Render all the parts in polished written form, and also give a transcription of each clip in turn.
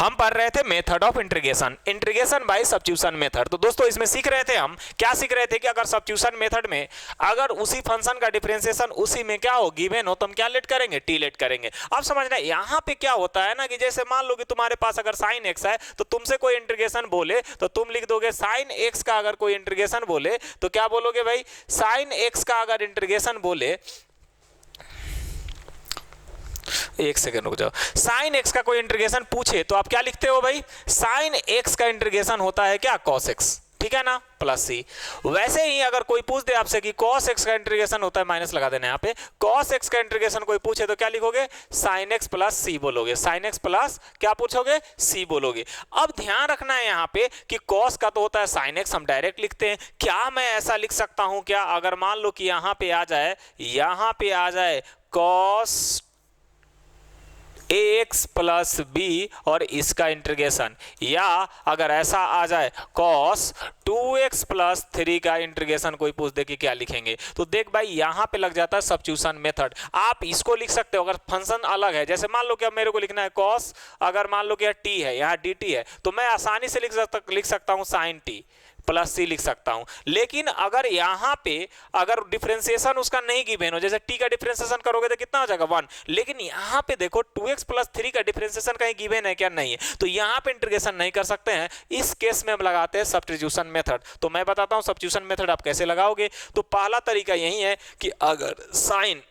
हम पढ़ रहे थे method of integration, integration by substitution method. तो दोस्तों इसमें सीख रहे थे हम, क्या सीख रहे थे कि अगर सब्स्टिट्यूशन मेथड में अगर उसी फंक्शन का डिफरेंशिएशन उसी में क्या हो, गिवन हो, तो हम क्या लेट करेंगे, टी लेट करेंगे। अब समझना यहाँ पे क्या होता है ना कि जैसे मान लो कि तुम्हारे पास अगर साइन एक्स है तो तुमसे कोई इंटीग्रेशन बोले तो तुम लिख दोगे साइन एक्स का, अगर कोई इंटीग्रेशन बोले तो क्या बोलोगे भाई, साइन एक्स का अगर इंटीग्रेशन बोले, एक सेकंड रुक जाओ, साइन एक्स का कोई इंटीग्रेशन पूछे तो आप क्या लिखते हो भाई, साइन एक्स का इंटीग्रेशन होता है क्या, कॉस एक्स, ठीक है ना, प्लस सी। वैसे ही अगर कोई पूछ दे आपसे कि कॉस एक्स का इंटीग्रेशन होता है, माइनस लगा देना यहाँ पे, कॉस एक्स का इंटीग्रेशन कोई पूछे तो क्या लिखोगे, साइन एक्स प्लस सी बोलोगे, साइन एक्स प्लस क्या पूछोगे, सी बोलोगे। अब ध्यान रखना है यहाँ पे कि कॉस का तो होता है साइन एक्स, हम डायरेक्ट लिखते हैं। क्या मैं ऐसा लिख सकता हूं क्या, अगर मान लो कि यहाँ पे आ जाए कॉस ax प्लस बी और इसका इंटीग्रेशन, या अगर ऐसा आ जाए cos 2x प्लस 3 का इंटीग्रेशन कोई पूछ दे कि क्या लिखेंगे, तो देख भाई यहाँ पे लग जाता है सब्स्टिट्यूशन मेथड। आप इसको लिख सकते हो अगर फंक्शन अलग है, जैसे मान लो कि अब मेरे को लिखना है cos, अगर मान लो कि t है, यहाँ dt है, तो मैं आसानी से लिख सकता हूँ sin t प्लस सी लिख सकता हूं। लेकिन अगर यहां पे अगर डिफरेंशिएशन उसका नहीं गिवन हो, जैसे टी का डिफरेंशिएशन करोगे तो कितना हो जाएगा 1, लेकिन यहां पे देखो 2x प्लस 3 का डिफरेंशिएशन कहीं गिवन है क्या, नहीं है, तो यहां पे इंटीग्रेशन नहीं कर सकते हैं। इस केस में हम लगाते हैं सब्स्टिट्यूशन मेथड। तो मैं बताता हूं सब्स्टिट्यूशन मेथड आप कैसे लगाओगे। तो पहला तरीका यही है कि अगर साइन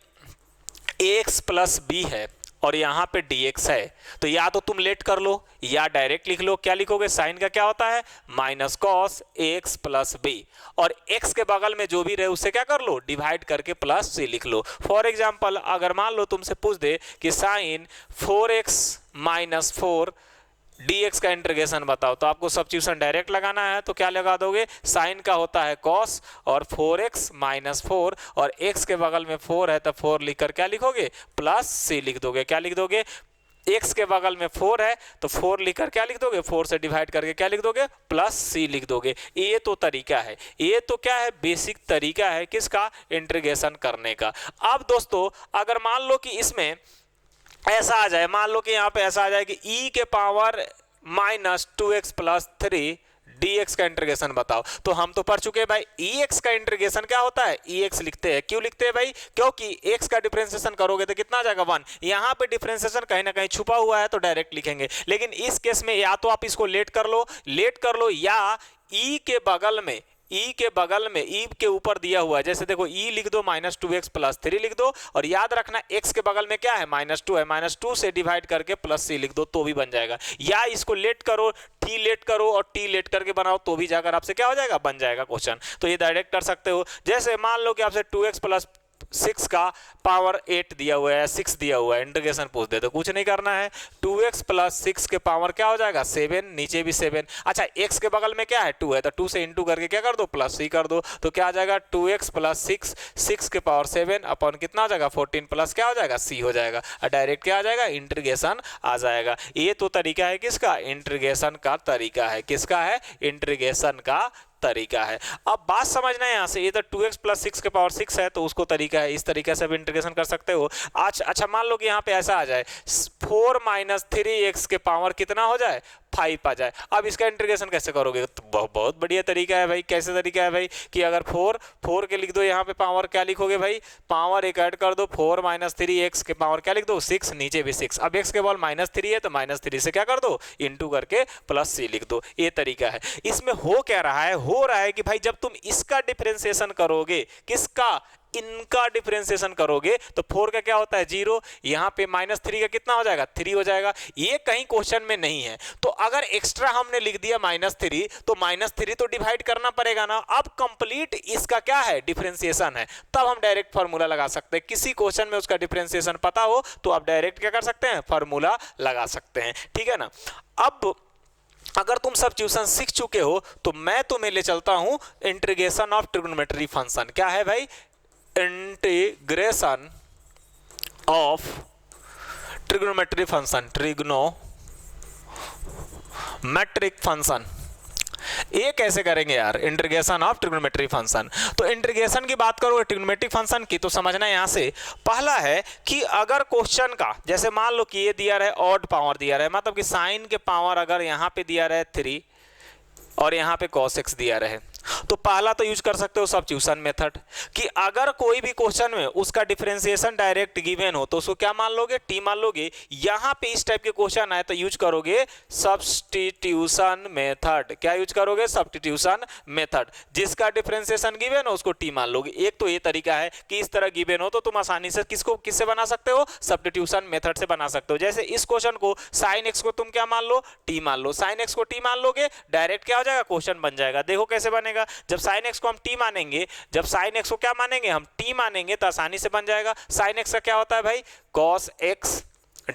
ax प्लस बी है और यहाँ पे dx है तो या तो तुम लेट कर लो या डायरेक्ट लिख लो। क्या लिखोगे, साइन का क्या होता है minus cos ax plus b, और x के बगल में जो भी रहे उससे क्या कर लो, डिवाइड करके प्लस सी लिख लो। फॉर एग्जांपल अगर मान लो तुमसे पूछ दे कि साइन 4x माइनस 4 dx का इंटीग्रेशन बताओ, तो आपको सब्स्टिट्यूशन डायरेक्ट लगाना है, तो क्या लगा दोगे, साइन का होता है cos और 4x माइनस 4 और x के बगल में 4 है तो 4 लिखकर क्या लिखोगे, प्लस c लिख दोगे। क्या लिख दोगे, x के बगल में 4 है तो 4 लिखकर क्या लिख दोगे, 4 से डिवाइड करके क्या लिख दोगे, प्लस c लिख दोगे। ये तो तरीका है, ये तो क्या है, बेसिक तरीका है किसका, इंटीग्रेशन करने का। अब दोस्तों अगर मान लो कि इसमें ऐसा आ जाए, मान लो कि यहाँ पे ऐसा आ जाए कि e के power minus 2x plus 3 dx का इंटीग्रेशन बताओ, तो हम तो पढ़ चुके हैं भाई ex का इंटीग्रेशन क्या होता है, ex लिखते हैं। क्यों लिखते हैं भाई, क्योंकि x का डिफरेंशिएशन करोगे तो कितना आ जाएगा 1, यहाँ पे डिफरेंशिएशन कहीं ना कहीं छुपा हुआ है तो डायरेक्ट लिखेंगे। लेकिन इस केस में या तो आप इसको लेट कर लो या e के बगल में e के ऊपर दिया हुआ है, जैसे देखो e लिख दो माइनस 2x प्लस 3 लिख दो, और याद रखना x के बगल में क्या है, माइनस 2 है, माइनस 2 से डिवाइड करके प्लस c लिख दो तो भी बन जाएगा। या इसको लेट करो, t लेट करो और t लेट करके बनाओ तो भी जाकर आपसे क्या हो जाएगा, बन जाएगा क्वेश्चन। तो ये डायरेक्ट कर सकते हो। जैसे मान लो कि आपसे 2x प्लस 6 का पावर 8 दिया हुआ है, 6 दिया हुआ है, इंटीग्रेशन पूछ दे तो कुछ नहीं करना है, 2x प्लस 6 के पावर क्या हो जाएगा 7, नीचे भी 7। अच्छा x के बगल में क्या है 2 है तो 2 से इंटू करके क्या कर दो, प्लस c कर दो, तो क्या आ जाएगा 2x प्लस 6 के पावर 7 अपन कितना हो जाएगा 14 प्लस क्या हो जाएगा c हो जाएगा, और डायरेक्ट क्या आ जाएगा, इंटीग्रेशन आ जाएगा। ये तो तरीका है किसका, इंटीग्रेशन का तरीका है, किसका है, इंटीग्रेशन का तरीका है। अब बात समझना है यहाँ से, ये तो 2x प्लस 6 के पावर 6 है तो उसको तरीका है, इस तरीके से भी इंटीग्रेशन कर सकते हो। अच्छा मान लो कि यहाँ पे ऐसा आ जाए 4 माइनस 3x के पावर कितना हो जाए 5 आ जाए। अब इसका इंटीग्रेशन कैसे करोगे, तो बहुत बढ़िया तरीका है भाई। कैसे तरीका है भाई कि अगर 4 के लिख दो, यहाँ पे पावर क्या लिखोगे भाई, पावर एक ऐड कर दो, 4 माइनस 3x के पावर क्या लिख दो 6, नीचे भी 6। अब x के बॉल माइनस 3 है तो माइनस 3 से क्या कर दो, इंटू करके प्लस c लिख दो। ये तरीका है। इसमें हो क्या रहा है, हो रहा है कि भाई जब तुम इसका डिफरेंशिएशन करोगे, किसका, इनका डिफरेंशिएशन करोगे तो 4 का क्या होता है 0, यहाँ पे माइनस 3 का कितना हो जाएगा 3 हो जाएगा। ये कहीं क्वेश्चन में नहीं है, तो अगर एक्स्ट्रा हमने लिख दिया माइनस 3 तो माइनस 3 तो डिवाइड करना पड़ेगा ना। अब कंप्लीट इसका क्या है, डिफरेंशिएशन है, तब हम डायरेक्ट फार्मूला लगा सकते हैं। किसी क्वेश्चन में उसका डिफरेंशिएशन पता हो तो आप डायरेक्ट क्या कर सकते हैं, फार्मूला लगा सकते हैं, ठीक है ना। अब अगर तुम सब्स्टिट्यूशन सीख चुके हो तो मैं तुम्हें ले चलता हूं इंटीग्रेशन ऑफ ट्रिग्नोमेट्री फंक्शन। क्या है भाई, integration of trigonometry function, trigonometric function. ये कैसे करेंगे यार, इंटीग्रेशन ऑफ ट्रिग्नोमेट्री फंक्शन। तो इंटीग्रेशन की बात करो ट्रिग्नोमेट्री फंक्शन की, तो समझना यहाँ से पहला है कि अगर क्वेश्चन का जैसे मान लो कि ये दिया रहे ऑड पावर दिया रहे, मतलब कि साइन के पावर अगर यहाँ पे दिया रहे 3 और यहाँ पे cos x दिया रहे, तो पहला तो यूज कर सकते हो सब्स्टिट्यूशन मेथड कि अगर कोई भी क्वेश्चन में उसका डिफरेंशिएशन डायरेक्ट गिवन हो तो उसको क्या मान लोगे, टी मान लोगे। यहां पे इस टाइप के क्वेश्चन आए तो यूज करोगे सब्स्टिट्यूशन मेथड। क्या यूज करोगे, सब्स्टिट्यूशन मेथड। जिसका डिफरेंशिएशन गिवन हो उसको टी मान लोगे। एक तो ये तरीका है कि इस तरह गिवन हो तो तुम आसानी से किससे बना सकते हो, सब्स्टिट्यूशन मेथड से बना सकते हो। जैसे इस क्वेश्चन को sin x को तुम क्या मान लो, टी मान लो। sin x को टी मान लोगे, डायरेक्ट क्या हो जाएगा, क्वेश्चन बन जाएगा। देखो कैसे बनेगा, जब sin x को हम t मानेंगे, जब sin x को क्या मानेंगे, हम t मानेंगे, तो आसानी से बन जाएगा। sin x का क्या होता है भाई, cos x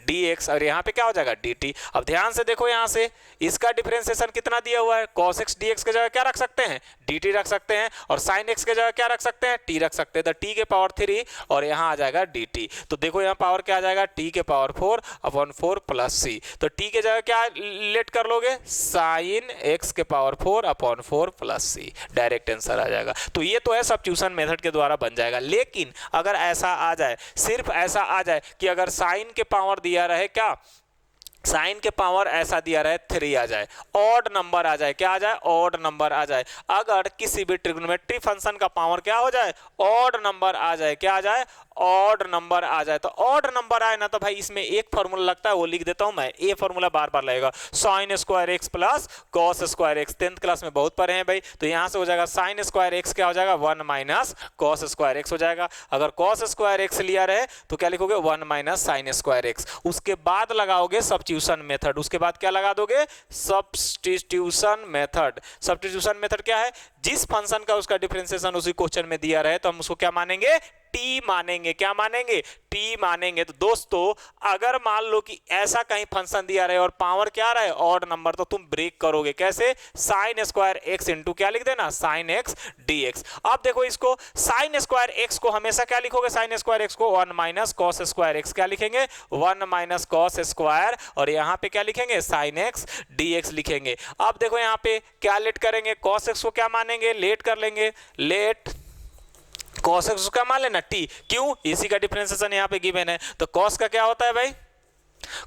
dx, और यहाँ पे क्या हो जाएगा dt। अब ध्यान से देखो, यहाँ से इसका डिफरेंशिएशन कितना दिया हुआ है, cos x dx के जगह क्या रख सकते हैं, dt रख सकते हैं, और sin x के जगह क्या रख सकते हैं, t रख सकते हैं। तो t के पावर 3 और यहाँ आ जाएगा dt। तो देखो यहाँ पावर क्या आ जाएगा, t के पावर 4/4 प्लस c। तो t के जगह क्या लेट कर लोगे, sin x के power 4/4 plus c, direct answer आ जाएगा। तो ये तो है सब्स्टिट्यूशन मेथड के द्वारा बन जाएगा। लेकिन अगर ऐसा आ जाए, सिर्फ ऐसा आ जाए कि अगर साइन के पावर दिया रहे, क्या साइन के पावर ऐसा दिया रहे 3 आ जाए, ऑड नंबर आ जाए, क्या आ जाए, ऑड नंबर आ जाए। अगर किसी भी ट्रिग्नोमेट्री फंक्शन का पावर क्या हो जाए, ऑड नंबर आ जाए, क्या आ जाए, ऑड नंबर आ जाए। तो ऑड नंबर आए ना तो भाई इसमें एक फॉर्मूला लगता है, वो लिख देता हूं मैं। ये फॉर्मूला बार बार लगेगा, sin square x plus cos square x. 10th class में बहुत पढ़े हैं भाई। तो यहां से हो जाएगा sin स्क्वायर एक्स क्या हो जाएगा, 1 माइनस cos स्क्वायर एक्स हो जाएगा। अगर cos स्क्वायर एक्स लिया रहे तो क्या लिखोगे, 1 माइनस sin स्क्वायर एक्स। उसके बाद लगाओगे सब्स्टिट्यूशन मेथड। उसके बाद क्या लगा दोगे, सब्स्टिट्यूशन मेथड। सब्स्टिट्यूशन मेथड क्या है, जिस फंक्शन का उसका डिफरेंशिएशन उसी क्वेश्चन में दिया रहे तो हम उसको क्या मानेंगे, टी मानेंगे। क्या मानेंगे, टी मानेंगे। तो दोस्तों अगर मान लो कि ऐसा कहीं फंक्शन दिया रहे और पावर क्या रहा है, ऑड नंबर, तो तुम ब्रेक करोगे कैसे, साइन स्क्वायर एक्स इंटू क्या लिख देना, साइन एक्स dx। अब देखो इसको साइन स्क्वायर एक्स को हमेशा क्या लिखोगे, साइन स्क्वायर एक्स को 1 माइनस कॉस स्क्वायर एक्स, क्या लिखेंगे, 1 माइनस कॉस स्क्वायर, और यहां पे क्या लिखेंगे, साइन एक्स dx लिखेंगे। अब देखो यहां पे क्या लेट करेंगे, कॉस एक्स को क्या मानेंगे, लेट कर लेंगे, लेट cos x का मान लेना t। क्यों, इसी का डिफरेंशिएशन यहाँ पे गिवन है। तो cos का क्या होता है भाई,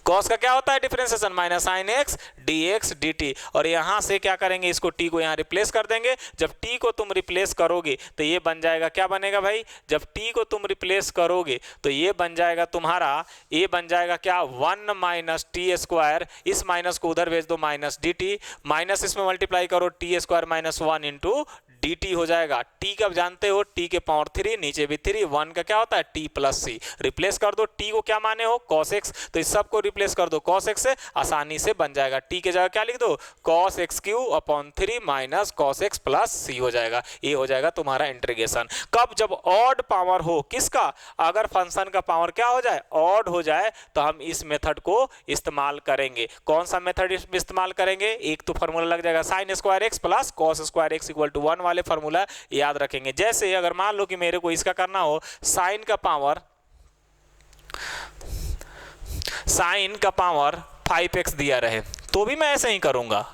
cos का क्या होता है differentiation, minus sine x dx dt। और यहां से क्या करेंगे, इसको t को यहां रिप्लेस कर देंगे। जब t को तुम रिप्लेस करोगे तो ये बन जाएगा, क्या बनेगा भाई, जब t को तुम रिप्लेस करोगे तो ये बन जाएगा तुम्हारा, ये बन जाएगा क्या, 1 माइनस टी स्क्वायर, इस माइनस को उधर भेज दो, माइनस dt, माइनस इसमें मल्टीप्लाई करो, T square minus 1 into dt हो जाएगा। t कब जानते हो, t के पावर 3, नीचे भी 3, 1 का क्या होता है t प्लस c। रिप्लेस कर दो, t को क्या माने हो, cos x, तो इस सब को रिप्लेस कर दो cos x से, आसानी से बन जाएगा। t के जगह क्या लिख दो, cos x cube upon 3 minus cos x plus c हो जाएगा। ये हो जाएगा तुम्हारा इंटीग्रेशन। कब, जब ऑड पावर हो, किसका, अगर फंक्शन का पावर क्या हो जाए, ऑड हो जाए, तो हम इस मेथड को इस्तेमाल करेंगे। कौन सा मेथड इस्तेमाल करेंगे, एक तो फॉर्मूला लग जाएगा sine square x plus cos square x equal to 1 वाले फॉर्मूला याद रखेंगे। जैसे अगर मान लो कि मेरे को इसका करना हो, साइन का पावर 5x दिया रहे तो भी मैं ऐसे ही करूंगा।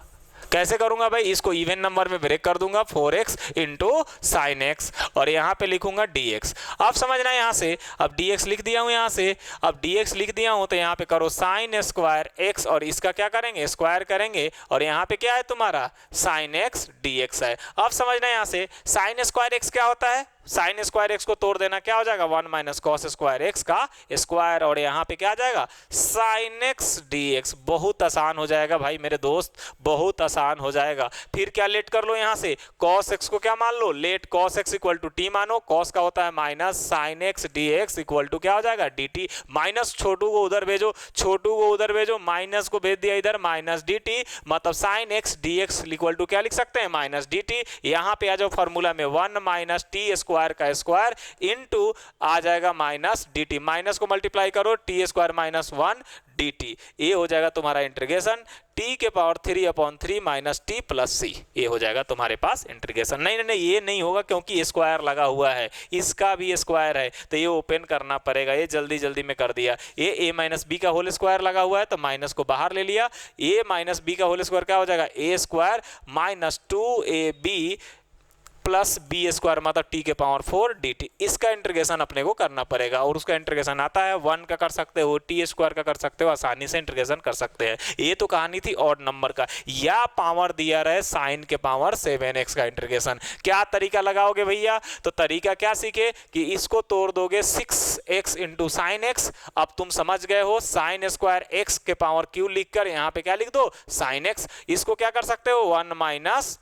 कैसे करूंगा भाई, इसको इवन नंबर में ब्रेक कर दूंगा, 4x इंटू साइन एक्स, और यहां पे लिखूंगा dx। अब समझना यहां से, अब dx लिख दिया हूं, यहां से अब dx लिख दिया हूं, तो यहां पे करो साइन स्क्वायर x, और इसका क्या करेंगे, स्क्वायर करेंगे, और यहां पे क्या है तुम्हारा, साइन x dx है। अब समझना यहां से, साइन स्क्वायर x क्या होता है, साइन स्क्वायर एक्स को तोड़ देना, क्या हो जाएगा, 1 माइनस कॉस स्क्वायर एक्स का स्क्वायर, और यहाँ पे क्या आ जाएगा, साइन एक्स dx। बहुत आसान हो जाएगा भाई मेरे दोस्त, बहुत आसान हो जाएगा। फिर क्या लेट कर लो, यहाँ से कॉस एक्स को क्या मान लो, let cos x equal to T मानो, कॉस का होता है minus sine x dx equal to क्या हो जाएगा, dt। माइनस छोटू को उधर भेजो, छोटू को उधर भेजो, माइनस को भेज दिया इधर, माइनस dt, मतलब sine x dx equal to क्या लिख सकते हैं, माइनस dt। यहाँ पे आ जाओ फॉर्मूला में, 1 माइनस टी स्क्वायर का स्क्वायर इनटू आ जाएगा माइनस dt, माइनस को मल्टीप्लाई करो टी स्क्वायर माइनस 1 dt, ये हो जाएगा तुम्हारा इंटीग्रेशन t के पावर 3/3 माइनस टी प्लस सी, ये हो जाएगा तुम्हारे पास इंटीग्रेशन। नहीं नहीं नहीं, ये नहीं होगा क्योंकि स्क्वायर लगा हुआ है, इसका भी स्क्वायर है तो ये ओपन करना पड़ेगा। ये जल्दी जल्दी में कर दिया, ये a माइनस बी का होल स्क्वायर लगा हुआ है तो माइनस को बाहर ले लिया, a माइनस बी का होल स्क्वायर क्या हो जाएगा a square minus 2ab plus b square मतलब टी के पावर 4 dt, इसका इंटीग्रेशन अपने को करना पड़ेगा और उसका इंटीग्रेशन आता है 1 का कर सकते हो, टी स्क्वायर का कर सकते हो, आसानी से इंटीग्रेशन कर सकते हैं। ये तो कहानी थी ऑड नंबर का, या पावर दिया रहे साइन के पावर 7x का इंटीग्रेशन। क्या तरीका लगाओगे भैया, तो तरीका क्या सीखे कि इसको तोड़ दोगे 6x इंटू साइन एक्स। अब तुम समझ गए हो, साइन स्क्वायर x के पावर q लिखकर यहाँ पे क्या लिख दो साइन x, इसको क्या कर सकते हो 1 माइनस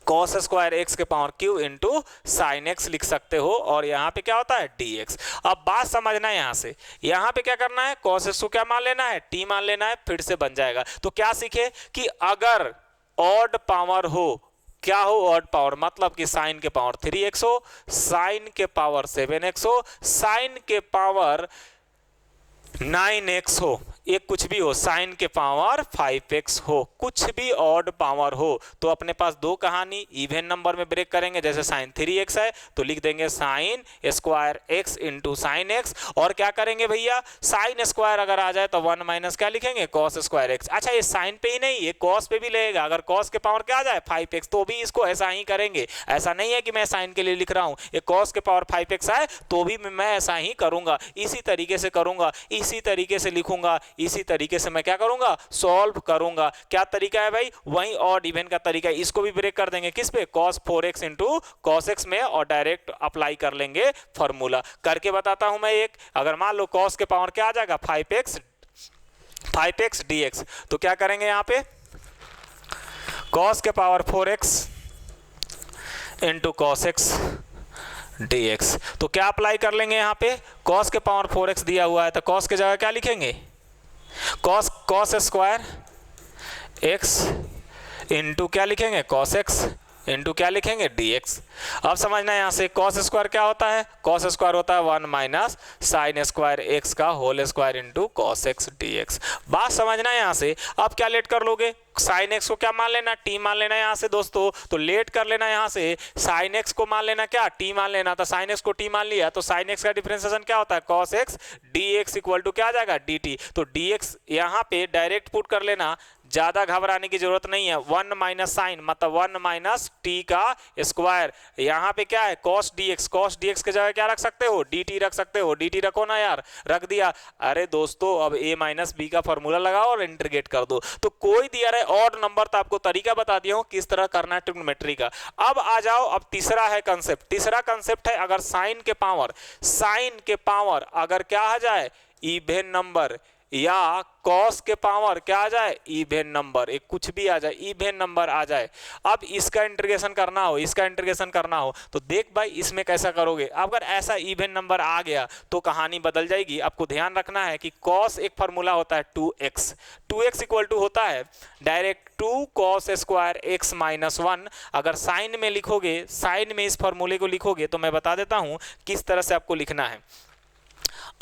कॉस स्क्वायर एक्स के power Q into sine x लिख सकते हो, और यहाँ पे क्या होता है dx। अब बात समझना है, यहाँ से यहाँ पे क्या करना है, कॉस एक्स को क्या मान लेना है t मान लेना है, फिर से बन जाएगा। तो क्या सीखे कि अगर ऑड पावर हो, क्या हो ऑड पावर मतलब कि साइन के पावर 3x हो, साइन के पावर 7x हो, साइन के पावर 9x हो, एक कुछ भी हो, साइन के पावर 5x हो, कुछ भी ऑड पावर हो, तो अपने पास दो कहानी इवन नंबर में ब्रेक करेंगे। जैसे साइन 3x है तो लिख देंगे sign square x into sine x, और क्या करेंगे भैया साइन स्क्वायर अगर आ जाए तो 1 माइनस क्या लिखेंगे कॉस स्क्वायर x। अच्छा ये साइन पे ही नहीं, ये कॉस पे भी लेगा, अगर कॉस के पावर क्या आ जाए 5x तो भी इसको ऐसा ही करेंगे। ऐसा नहीं है कि मैं साइन के लिए लिख रहा हूं, ये कॉस के पावर 5x आए तो भी मैं ऐसा ही करूंगा, इसी तरीके से करूंगा, इसी तरीके से लिखूंगा, इसी तरीके से मैं क्या करूंगा सॉल्व करूंगा। क्या तरीका है भाई, वही ऑड इवन का तरीका है। इसको भी ब्रेक कर देंगे किस पे cos 4x into cos x में, और डायरेक्ट अप्लाई कर लेंगे फॉर्मूला। करके बताता हूं मैं एक, अगर मान लो cos के पावर क्या आ जाएगा 5x dx, तो क्या करेंगे यहाँ पे cos के power 4x into cos x dx, तो क्या अप्लाई कर लेंगे यहाँ पे cos के पावर 4x दिया हुआ है तो cos के जगह क्या लिखेंगे cos स्क्वायर x इंटू क्या लिखेंगे cos x इंटू क्या लिखेंगे dx। अब समझना यहाँ से cos स्क्वायर क्या होता है, cos स्क्वायर होता है 1 माइनस साइन स्क्वायर x का whole square into cos x dx। बात समझना यहाँ से। अब क्या लेट कर लोगे, साइन एक्स को क्या मान लेना t मान लेना यहाँ से दोस्तों, तो लेट कर लेना यहाँ से साइन एक्स को मान लेना क्या t मान लेना, तो साइन एक्स को t मान लिया तो साइन एक्स का डिफरेंशिएशन क्या होता है cos x dx equal to क्या आ जाएगा dt। तो dx यहाँ पे डायरेक्ट पुट कर लेना, ज्यादा घबराने की जरूरत नहीं है। 1 माइनस साइन मतलब 1 माइनस टी का स्क्वायर, यहाँ पे क्या है cos dx के जगह क्या रख सकते हो dt रख सकते हो, dt रखो ना यार, रख दिया। अरे दोस्तों अब a माइनस बी का फॉर्मूला लगाओ और इंटीग्रेट कर दो। तो कोई दिया रहे ऑड नंबर, तो आपको तरीका बता दिया हूं किस तरह करना है ट्रिग्नोमेट्री का। अब आ जाओ, अब तीसरा है कंसेप्ट, तीसरा कंसेप्ट है अगर साइन के पावर अगर क्या आ जाए इवन नंबर, या कॉस के पावर क्या आ जाए इवन नंबर, एक कुछ भी आ जाए इवन नंबर आ जाए, अब इसका इंटीग्रेशन करना हो, इसका इंटीग्रेशन करना हो तो देख भाई इसमें कैसा करोगे। अगर ऐसा इवन नंबर आ गया तो कहानी बदल जाएगी। आपको ध्यान रखना है कि कॉस एक फार्मूला होता है 2x इक्वल टू होता है direct 2 cos square x minus 1। अगर साइन में लिखोगे, साइन में इस फार्मूले को लिखोगे तो मैं बता देता हूं किस तरह से आपको लिखना है।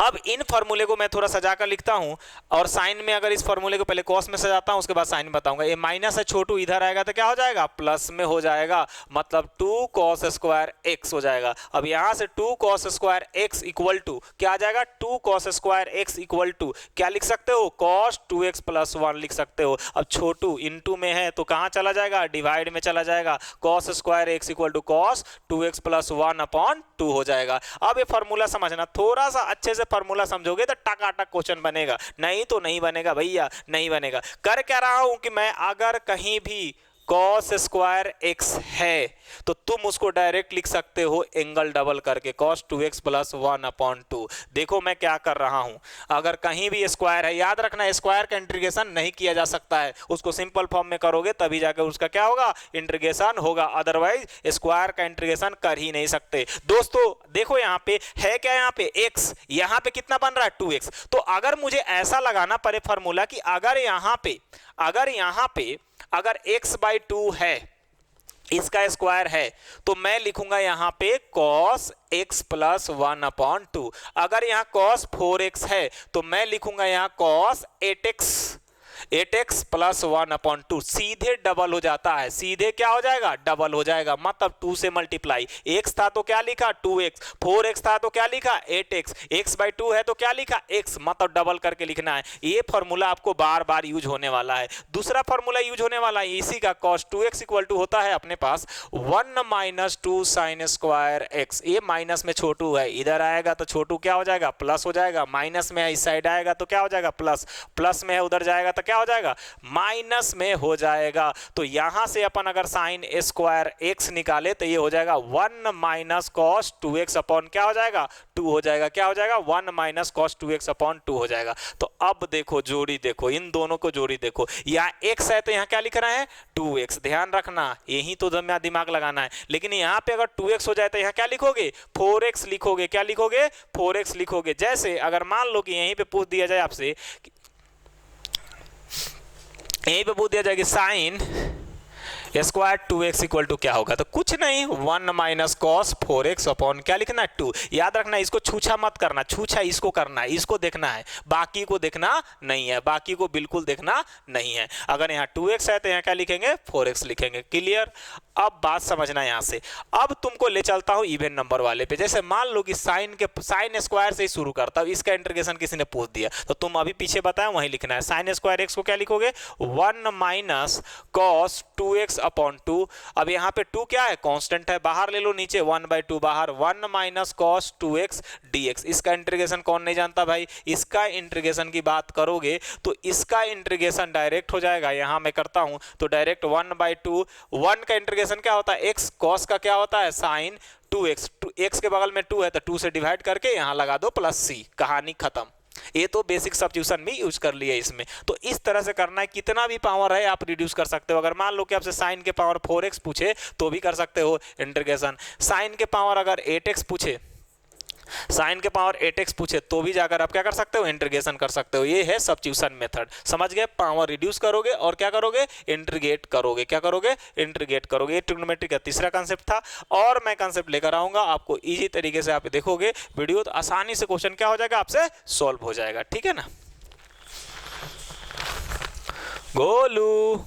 अब इन फार्मूले को मैं थोड़ा सजा कर लिखता हूं, और साइन में अगर इस फार्मूले को पहले कॉस में सजाता हूं उसके बाद साइन बताऊंगा। ये माइनस है छोटू, इधर आएगा तो क्या हो जाएगा प्लस में हो जाएगा, मतलब 2 cos स्क्वायर x हो जाएगा। अब यहां से 2 cos square x equal to क्या आ जाएगा 2 cos square x equal to क्या लिख सकते हो cos 2x प्लस 1 लिख सकते हो। अब छोटू इनटू में है तो कहां चला जाएगा डिवाइड में चला जाएगा, cos square x equal to cos 2x plus 1 upon 2 हो जाएगा। अब ये फार्मूला समझना, थोड़ा सा अच्छे से फार्मूला समझोगे तो टकाटक क्वेश्चन बनेगा, नहीं तो नहीं बनेगा भैया, नहीं बनेगा। कर क्या रहा हूं कि मैं अगर कहीं भी cos स्क्वायर x है तो तुम उसको डायरेक्ट लिख सकते हो एंगल डबल करके cos 2x प्लस 1 अपॉन 2। देखो मैं क्या कर रहा हूं, अगर कहीं भी स्क्वायर है, याद रखना स्क्वायर का इंटीग्रेशन नहीं किया जा सकता है, उसको सिंपल फॉर्म में करोगे तभी जाकर उसका क्या होगा इंटीग्रेशन होगा, अदरवाइज स्क्वायर का इंटीग्रेशन कर ही नहीं सकते। दोस्तों देखो यहाँ पे है क्या, यहाँ पे x, यहाँ पे कितना बन रहा है 2x। तो अगर मुझे ऐसा लगाना पड़े फॉर्मूला कि अगर यहाँ पे अगर x/2 है, इसका स्क्वायर है तो मैं लिखूंगा यहां पे cos x प्लस 1/2। अगर यहां cos 4x है तो मैं लिखूंगा यहां cos 8x प्लस 1/2। सीधे डबल हो जाता है, सीधे क्या हो जाएगा, डबल हो जाएगा, मतलब 2 से मल्टीप्लाई। x था तो क्या लिखा 2x, 4x था तो क्या लिखा 8x, x/2 है तो क्या लिखा x, मतलब डबल करके लिखना है। ये फॉर्मूला आपको बार बार यूज होने वाला है। दूसरा फॉर्मूला यूज होने वाला है इसी का, cos 2x इक्वल टू होता है अपने पास 1 माइनस 2 साइन स्क्वायर x। ये माइनस में छोटू है, इधर आएगा तो छोटू क्या हो जाएगा, प्लस हो जाएगा। माइनस में इस साइड आएगा तो क्या हो जाएगा, प्लस। प्लस में है उधर जाएगा तो क्या हो जाएगा, माइनस में हो जाएगा। तो यहां से अपन अगर साइन स्क्वायर x निकाले तो ये हो जाएगा 1 माइनस कॉस 2x अपॉन क्या हो जाएगा, 2 हो जाएगा। क्या हो जाएगा, 1 माइनस कॉस 2x अपॉन 2 हो जाएगा। तो अब देखो जोड़ी, देखो इन दोनों को जोड़ी देखो, यहाँ x है तो यहाँ क्या लिख रहे हैं 2x। ध्यान रखना, यही तो दिमाग लगाना है। लेकिन यहाँ पे अगर 2x हो जाए तो यहाँ क्या लिखोगे 4x लिखोगे। क्या लिखोगे 4x लिखोगे। जैसे अगर मान लो कि यहीं पे पूछ दिया जाए आपसे, यहीं पे पूछ दिया जाए कि sine square 2x equal to क्या होगा, तो कुछ नहीं 1 माइनस कॉस 4x अपॉन क्या लिखना है 2। याद रखना इसको छूछा मत करना, छूछा इसको करना है, इसको देखना है, बाकी को देखना नहीं है, बाकी को बिल्कुल देखना नहीं है। अगर यहाँ 2x है तो यहाँ क्या लिखेंगे 4x लिखेंगे। क्लियर। अब बात समझना यहाँ से। अब तुमको ले चलता हूँ इवन नंबर वाले पे। जैसे मान लो कि साइन स्क्वायर से ही शुरू करता हूँ, इसका इंटीग्रेशन किसी ने पूछ दिया तो तुम अभी पीछे बताया वहीं लिखना है। साइन स्क्वायर x को क्या लिखोगे 1 माइनस कॉस 2x अपॉन 2। अब यहाँ पे 2 क्या है, कांस्टेंट है, बाहर ले लो नीचे 1/2 बाहर, 1 माइनस कॉस 2x dx। इसका इंटीग्रेशन कौन नहीं जानता भाई, इसका इंटीग्रेशन की बात करोगे तो इसका इंटीग्रेशन डायरेक्ट हो जाएगा। यहाँ मैं करता हूँ तो डायरेक्ट 1/2, 1 का इंटीग्रेशन क्या होता है x, कॉस का क्या होता है साइन 2x, x के बगल में 2 है तो 2 से डिवाइड करके यहाँ लगा दो प्लस c, कहानी खत्म। ये तो बेसिक सब्स्टिट्यूशन भी यूज कर लिए इसमें। तो इस तरह से करना है, कितना भी पावर है आप रिड्यूस कर सकते हो। अगर मान लो कि आपसे साइन के पावर 4x पूछे तो भी कर सकते हो इंटीग्रेशन। साइन के पावर अगर 8x पूछे, साइन के पावर 8x पूछे तो भी जाकर आप क्या कर सकते हो, इंटीग्रेशन कर सकते हो। ये है सब्स्टिट्यूशन मेथड। समझ गए, पावर रिड्यूस करोगे और क्या करोगे, इंटीग्रेट करोगे। क्या करोगे, इंटीग्रेट करोगे। ये ट्रिग्नोमेट्री का तीसरा कांसेप्ट था और मैं कांसेप्ट लेकर आऊंगा आपको इजी तरीके से। आप देखोगे वीडियो तो आसानी से क्वेश्चन क्या हो जाएगा, आपसे सॉल्व हो जाएगा। ठीक है ना। गोलू।